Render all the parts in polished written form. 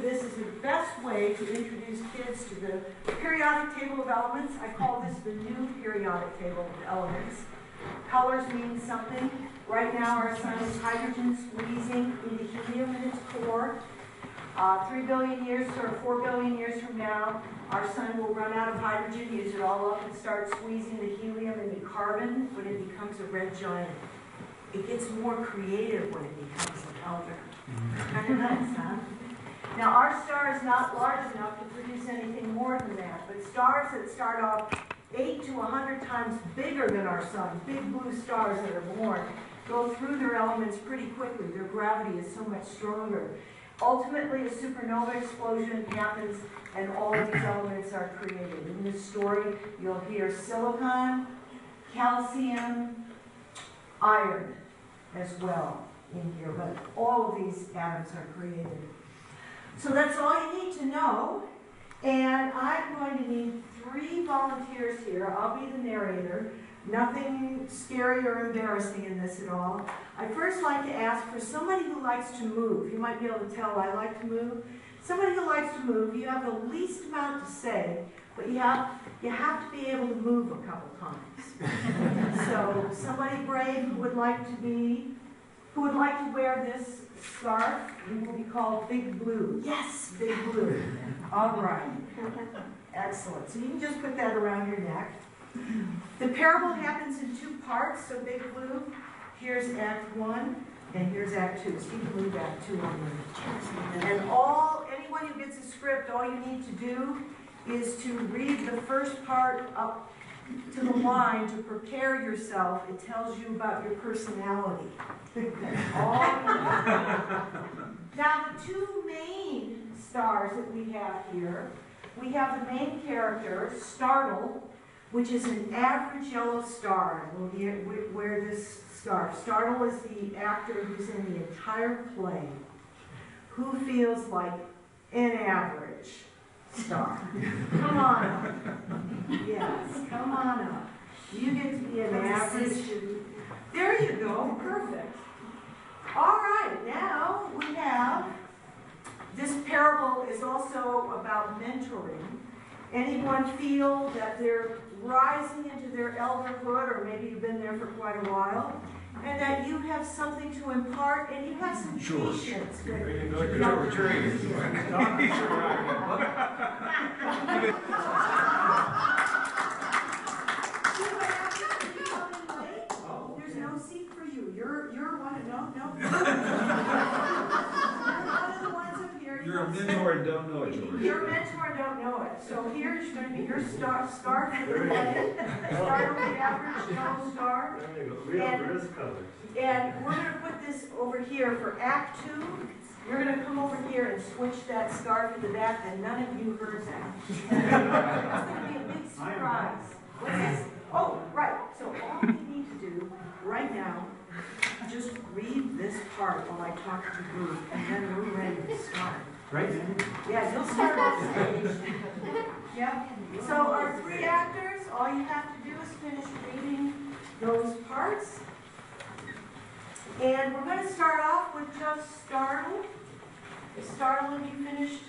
this is the best way to introduce kids to the periodic table of elements. I call this the new periodic table of elements. Colors mean something. Right now our sun is hydrogen squeezing into helium in its core. 3 billion years or 4 billion years from now, our sun will run out of hydrogen, use it all up, and start squeezing the helium into carbon when it becomes a red giant. It gets more creative when it becomes an elder. Kind of nice, huh? Now, our star is not large enough to produce anything more than that, but stars that start off 8 to 100 times bigger than our sun, big blue stars that are born, go through their elements pretty quickly. Their gravity is so much stronger. Ultimately, a supernova explosion happens and all of these elements are created. In this story, you'll hear silicon, calcium, iron as well in here, but all of these atoms are created. So that's all you need to know, and I'm going to need 3 volunteers here. I'll be the narrator. Nothing scary or embarrassing in this at all. I'd first like to ask for somebody who likes to move. You might be able to tell I like to move. Somebody who likes to move. You have the least amount to say, but you have to be able to move a couple times. So somebody brave who would like to wear this scarf, it will be called Big Blue. Yes, Big Blue. All right. Excellent. So you can just put that around your neck. The parable happens in 2 parts, so Big Blue, here's Act 1, and here's Act 2. So you can leave Act 2 on there. And anyone who gets a script, all you need to do is to read the first part up to the line to prepare yourself. It tells you about your personality. Now, the 2 main stars that we have here, we have the main character, Startull, which is an average yellow star. We'll wear this scarf. Startull is the actor who's in the entire play, who feels like an average star. Come on up. Yes, come on up. You get to be an average. There you go, perfect. All right, now we have, this parable is also about mentoring. Anyone feel that they're rising into their elderhood, or maybe you've been there for quite a while, and that you have something to impart, and you have some patience. There's no seat for you. You're one. No. You're a mentor and don't know it, George. You're a mentor and don't know it. So here's going to be your scarf for the head. Start with the average yellow star. There you go. There is colors. And we're going to put this over here for Act 2. You're going to come over here and switch that scarf in the back, and none of you heard that. It's going to be a big surprise. What's this? Oh, right. So all you need to do right now, just read this part while I talk to the group, and then we're ready to start. Right? Yeah, you'll start off stage. Yeah. So our 3 actors, all you have to do is finish reading those parts. And we're going to start off with just Startull. Startull, have you finished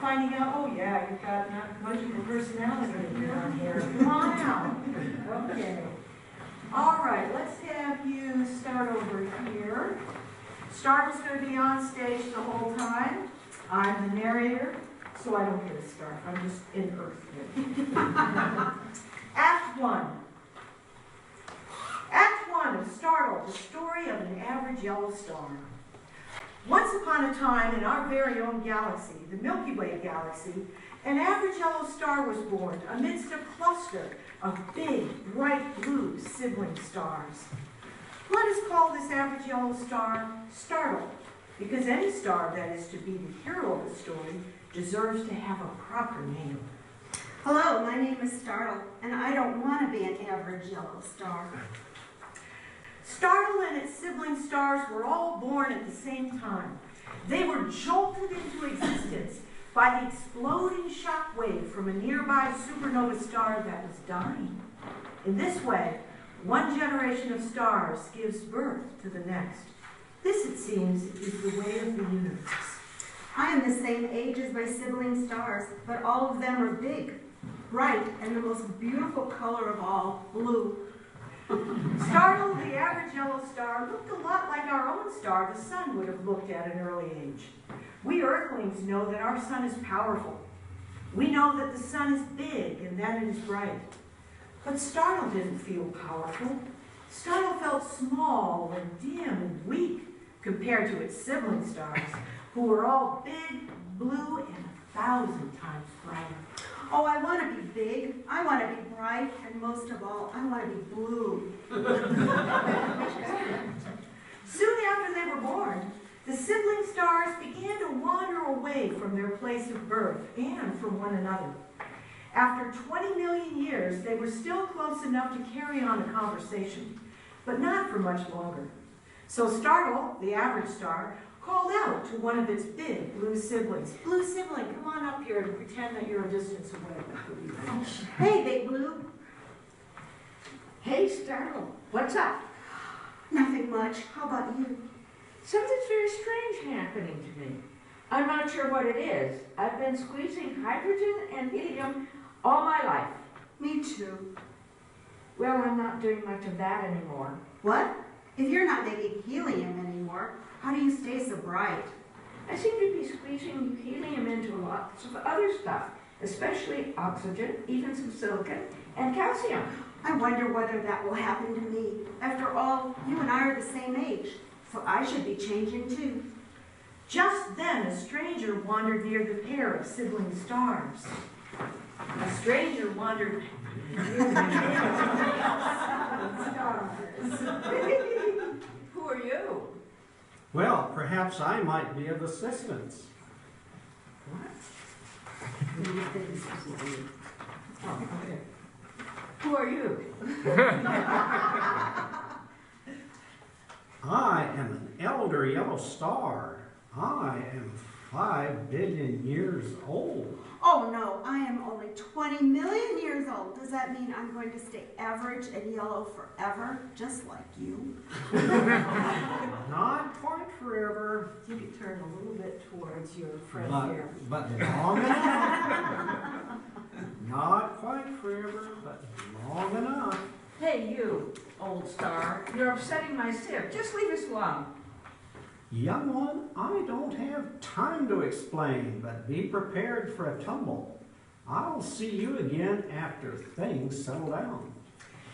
finding out? Oh yeah, you've got not much of a personality down here. Come on out. Okay. All right, let's have you start over here. Startull's going to be on stage the whole time. I'm the narrator, so I don't get a scarf. I'm just in Earth. Act 1. Act 1 of Startull, the story of an average yellow star. Once upon a time in our very own galaxy, the Milky Way galaxy, an average yellow star was born amidst a cluster of big, bright blue sibling stars. Let us call this average yellow star Startull, because any star that is to be the hero of the story deserves to have a proper name. Hello, my name is Startull, and I don't want to be an average yellow star. Startull and its sibling stars were all born at the same time. They were jolted into existence by the exploding shock wave from a nearby supernova star that was dying. In this way, one generation of stars gives birth to the next. This, it seems, is the way of the universe. I am the same age as my sibling stars, but all of them are big, bright, and the most beautiful color of all, blue. Startull, the average yellow star, looked a lot like our own star the sun would have looked at an early age. We Earthlings know that our sun is powerful. We know that the sun is big and that it is bright. But Startull didn't feel powerful. Startull felt small and dim and weak compared to its sibling stars, who were all big, blue, and 1,000 times brighter. Oh, I want to be big, I want to be bright, and most of all, I want to be blue. Soon after they were born, the sibling stars began to wander away from their place of birth and from one another. After 20 million years, they were still close enough to carry on a conversation, but not for much longer. So Startull, the average star, called out to one of its big blue siblings. Blue sibling, come on up here and pretend that you're a distance away. Hey, Big Blue. Hey, Startull, what's up? Nothing much. How about you? Something's very strange happening to me. I'm not sure what it is. I've been squeezing hydrogen and helium all my life. Me too. Well, I'm not doing much of that anymore. What? If you're not making helium anymore, how do you stay so bright? I seem to be squeezing helium into lots of other stuff, especially oxygen, even some silicon, and calcium. I wonder whether that will happen to me. After all, you and I are the same age, so I should be changing too. Just then, a stranger wandered near the pair of sibling stars. A stranger wandered near the pair of stars. Who are you? Well, perhaps I might be of assistance. What? Oh, okay. Who are you? I am an elder yellow star. I am 5 billion years old. Oh no, I am only 20 million years old. Does that mean I'm going to stay average and yellow forever, just like you? Not quite forever, You could turn a little bit towards your friend but, here. but long enough. Not quite forever, but long enough. Hey, you, old star. You're upsetting my sieve. Just leave us alone. Young one, I don't have time to explain, but be prepared for a tumble. I'll see you again after things settle down.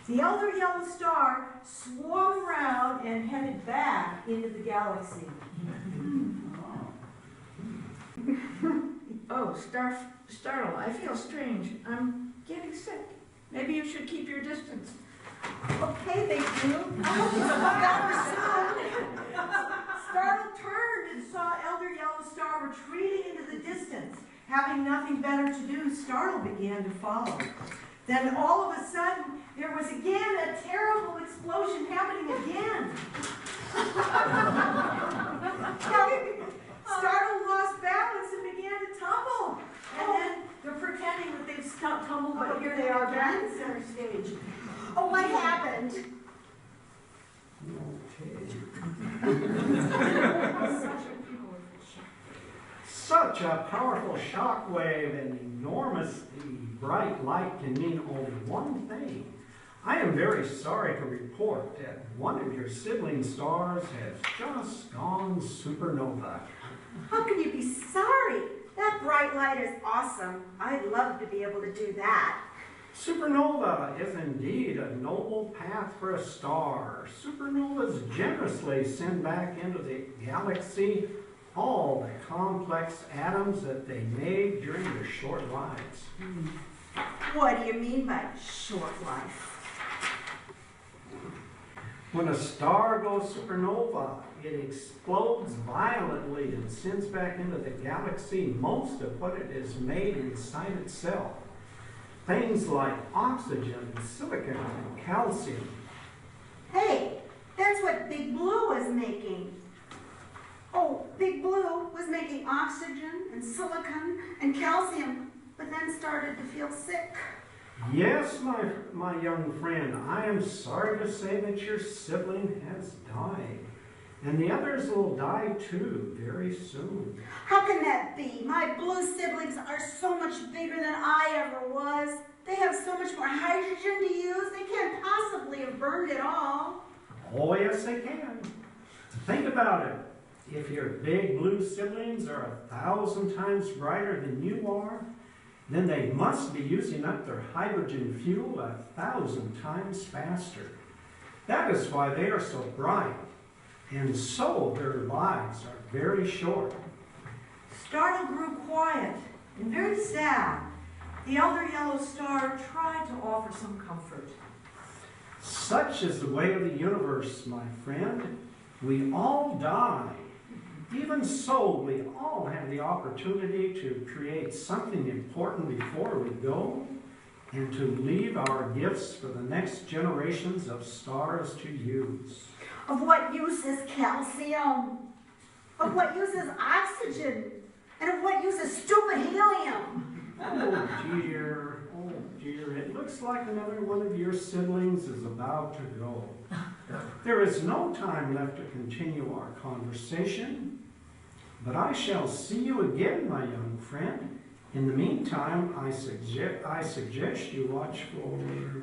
The elder yellow star swung around and headed back into the galaxy. Oh, Startull, I feel strange. I'm getting sick. Maybe you should keep your distance. Okay, Big Blue. Startull turned and saw Elder Yellow Star retreating into the distance. Having nothing better to do, Startull began to follow. Then all of a sudden, there was again a terrible explosion happening again. Startull lost balance and began to tumble. And then they're pretending that they've tumbled, but here they are back in center stage. Oh, what happened? Such a powerful shock wave and enormously bright light can mean only one thing. I am very sorry to report that one of your sibling stars has just gone supernova. How can you be sorry? That bright light is awesome. I'd love to be able to do that. Supernova is indeed a noble path for a star. Supernovas generously send back into the galaxy all the complex atoms that they made during their short lives. What do you mean by short life? When a star goes supernova, it explodes violently and sends back into the galaxy most of what it has made inside itself. Things like oxygen, silicon, and calcium. Hey, that's what Big Blue was making. Oh, Big Blue was making oxygen and silicon and calcium, but then started to feel sick. Yes, my young friend, I am sorry to say that your sibling has died. and the others will die too very soon. How can that be? My blue siblings are so much bigger than I ever was. They have so much more hydrogen to use. They can't possibly have burned it all. Oh, yes, they can. Think about it. If your big blue siblings are 1,000 times brighter than you are, then they must be using up their hydrogen fuel 1,000 times faster. That is why they are so bright, and so their lives are very short. Startull grew quiet and very sad. The elder yellow star tried to offer some comfort. Such is the way of the universe, my friend. We all die. Even so, we all have the opportunity to create something important before we go, and to leave our gifts for the next generations of stars to use. Of what use is calcium? Of what use is oxygen? And of what use is stupid helium? Oh dear, it looks like another one of your siblings is about to go. There is no time left to continue our conversation, but I shall see you again, my young friend. In the meantime, I suggest you watch for...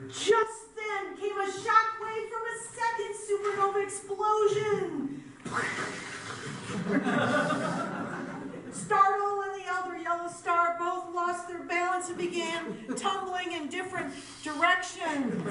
Just then came a shock wave from a second supernova explosion. Startull and the elder yellow star both lost their balance and began tumbling in different directions.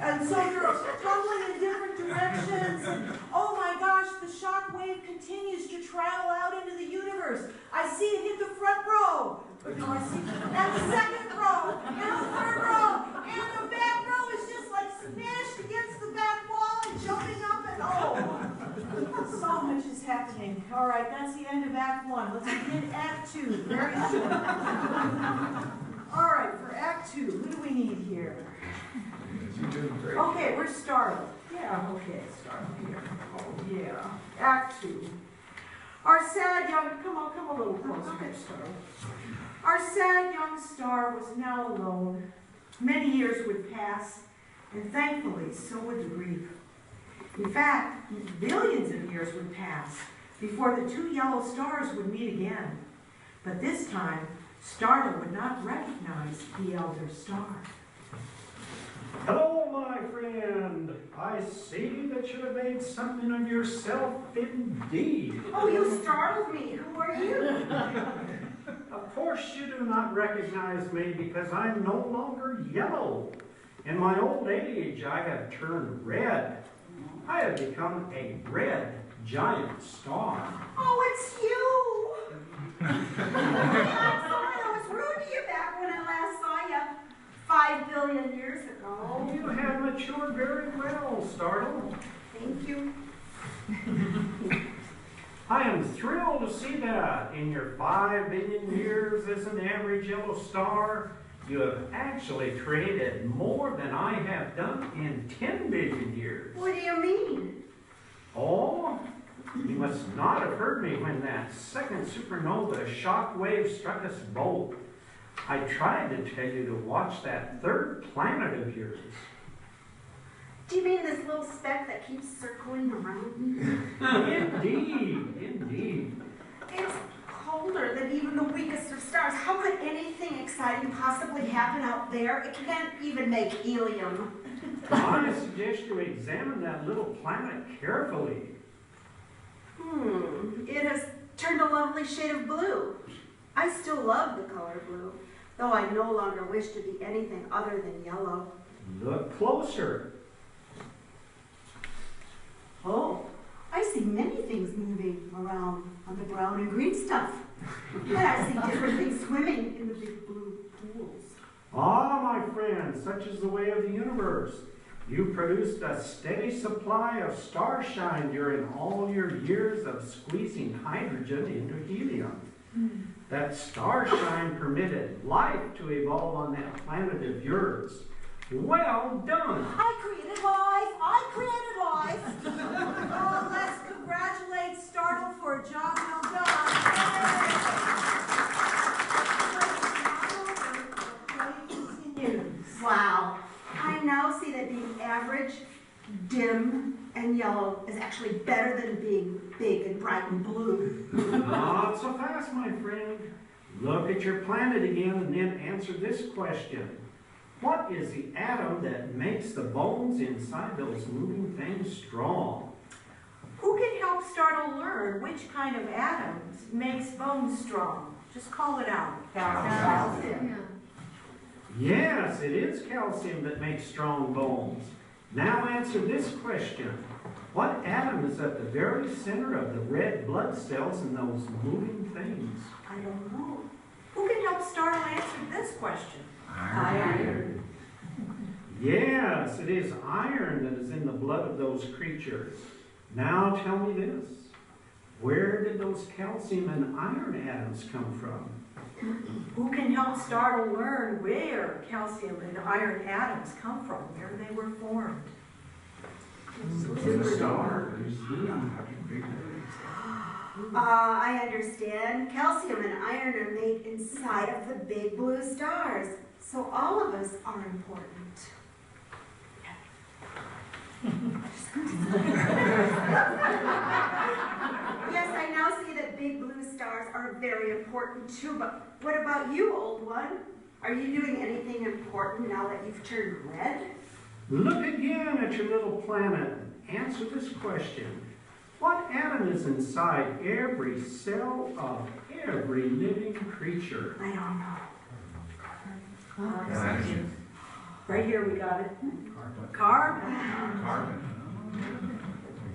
And so they're tumbling in different directions. And, oh my gosh, the shock wave continues to travel out into the universe. I see it hit the front row. No, I see, and the second row, and the third row, and the back row is just like smashed against the back wall and jumping up and oh, so much is happening. All right, that's the end of Act 1. Let's begin Act 2 very soon. All right, for Act 2, who do we need here? You're doing great. Okay, we're Startull. Yeah, okay, Startull here. Oh, yeah. Act 2. Our sad young, come a little closer here, Startull. Our sad young star was now alone. Many years would pass, and thankfully, so would the grief. In fact, billions of years would pass before the two yellow stars would meet again. But this time, Startull would not recognize the elder star. Hello, my friend. I see that you have made something of yourself indeed. Oh, you startled me. Who are you? Of course you do not recognize me because I'm no longer yellow. In my old age, I have turned red. I have become a red giant star. Oh, it's you. I'm sorry I was rude to you back when I last saw you 5 billion years ago. You have matured very well, Startull. Thank you. I am thrilled to see that. In your 5 billion years as an average yellow star, you have actually created more than I have done in 10 billion years. What do you mean? Oh, you must not have heard me when that second supernova shock wave struck us both. I tried to tell you to watch that third planet of yours. Do you mean this little speck that keeps circling around me? Indeed. It's colder than even the weakest of stars. How could anything exciting possibly happen out there? It can't even make helium. I suggest you examine that little planet carefully. It has turned a lovely shade of blue. I still love the color blue, though I no longer wish to be anything other than yellow. Look closer. Oh, I see many things moving around on the brown and green stuff. And I see different things swimming in the big blue pools. Ah, my friend, such is the way of the universe. You produced a steady supply of starshine during all your years of squeezing hydrogen into helium. That starshine permitted life to evolve on that planet of yours. Well done. I created life. Oh, let's congratulate Startull for a job well done. Play continues. Wow, I'm actually better than being big and bright and blue. Not so fast, my friend. Look at your planet again and then answer this question. What is the atom that makes the bones inside those moving things strong? Who can help Startull learn which kind of atoms makes bones strong? Just call it out. Calcium. Yes, it is calcium that makes strong bones. Now answer this question. What atom is at the very center of the red blood cells in those moving things? I don't know. Who can help Startull answer this question? Iron. Yes, it is iron that is in the blood of those creatures. Now tell me this. Where did those calcium and iron atoms come from? Who can help Startull learn where calcium and iron atoms come from, where they were formed? From the star. I understand. Calcium and iron are made inside of the big blue stars. So all of us are important. Yes, I now see that big blue stars are very important too, but what about you, old one? Are you doing anything important now that you've turned red? Look again at your little planet and answer this question. What atom is inside every cell of every living creature? I don't know. Oxygen. Right here we got it. Carbon. Carbon. Carbon.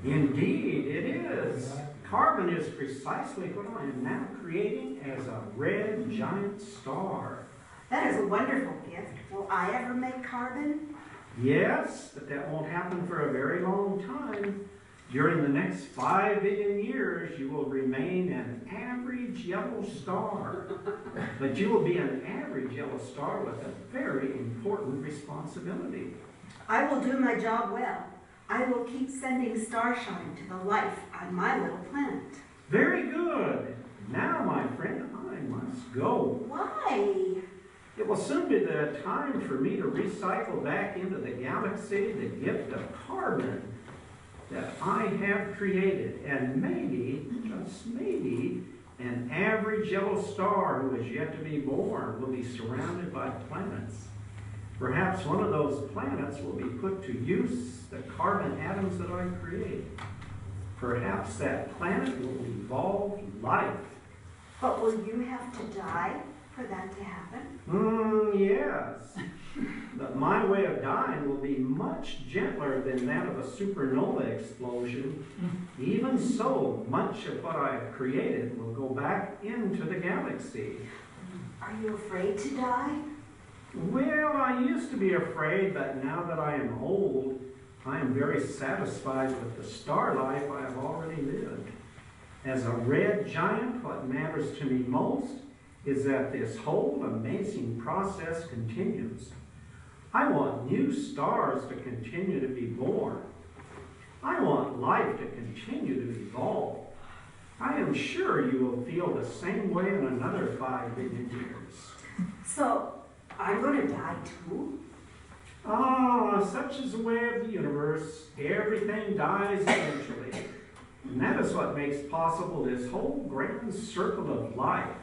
Indeed, it is. Carbon is precisely what I am now creating as a red giant star. That is a wonderful gift. Will I ever make carbon? Yes, but that won't happen for a very long time. During the next 5 billion years, you will remain an average yellow star. But you will be an average yellow star with a very important responsibility. I will do my job well. I will keep sending starshine to the life on my little planet. Very good. Now, my friend, I must go. Why? It will soon be the time for me to recycle back into the galaxy the gift of carbon that I have created. And maybe, just maybe, an average yellow star who is yet to be born will be surrounded by planets. Perhaps one of those planets will be put to use the carbon atoms that I create. Perhaps that planet will evolve life. But will you have to die for that to happen? Yes. But my way of dying will be much gentler than that of a supernova explosion. Even so, much of what I have created will go back into the galaxy. Are you afraid to die? Well, I used to be afraid, but now that I am old, I am very satisfied with the star life I have already lived. As a red giant, what matters to me most is that this whole amazing process continues. I want new stars to continue to be born. I want life to continue to evolve. I am sure you will feel the same way in another 5 billion years. So, I'm going to die too? Such is the way of the universe. Everything dies eventually. And that is what makes possible this whole grand circle of life.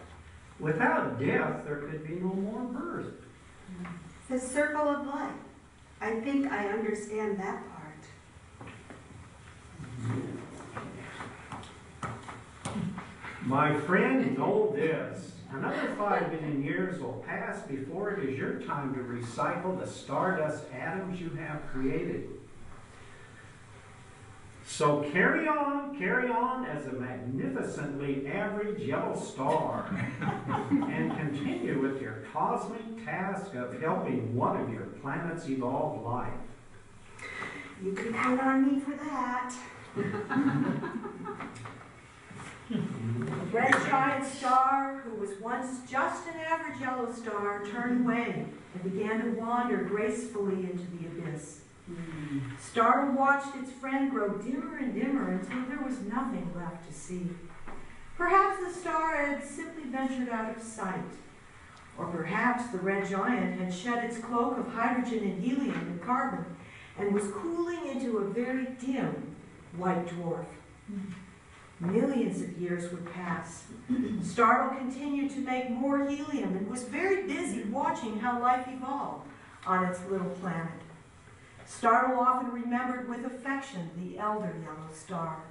Without death, there could be no more birth. The circle of life. I think I understand that part. My friend, know this. Another 5 billion years will pass before it is your time to recycle the stardust atoms you have created. So carry on as a magnificently average yellow star and continue with your cosmic task of helping one of your planets evolve life. You can count on me for that. A red giant star, who was once just an average yellow star, turned away and began to wander gracefully into the abyss. Startull watched its friend grow dimmer and dimmer until there was nothing left to see. Perhaps the star had simply ventured out of sight. Or perhaps the red giant had shed its cloak of hydrogen and helium and carbon and was cooling into a very dim, white dwarf. Millions of years would pass. Startull continued to make more helium and was very busy watching how life evolved on its little planet. Startull often remembered with affection the elder yellow star.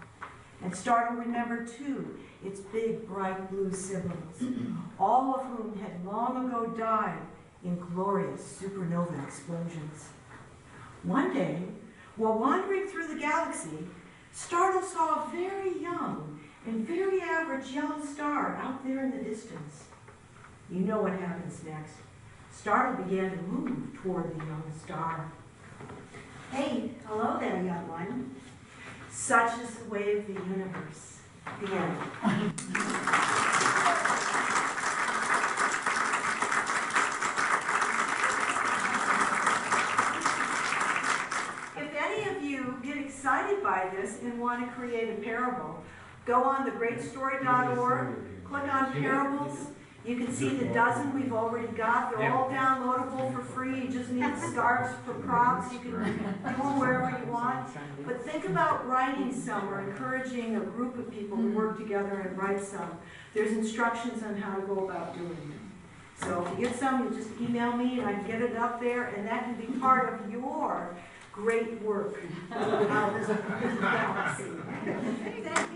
And Startull remembered, too, its big, bright blue siblings, all of whom had long ago died in glorious supernova explosions. One day, while wandering through the galaxy, Startull saw a very young and very average yellow star out there in the distance. You know what happens next. Startull began to move toward the young star. Hey, hello there, young one. Such is the way of the universe. The end. If any of you get excited by this and want to create a parable, go on thegreatstory.org, click on parables. You can see the dozen we've already got. They're all downloadable for free. You just need scarves for props. You can do them wherever you want. But think about writing some or encouraging a group of people to work together and write some. There's instructions on how to go about doing it. So if you get some, you just email me and I can get it up there, and that can be part of your great work out in the galaxy. Thank you.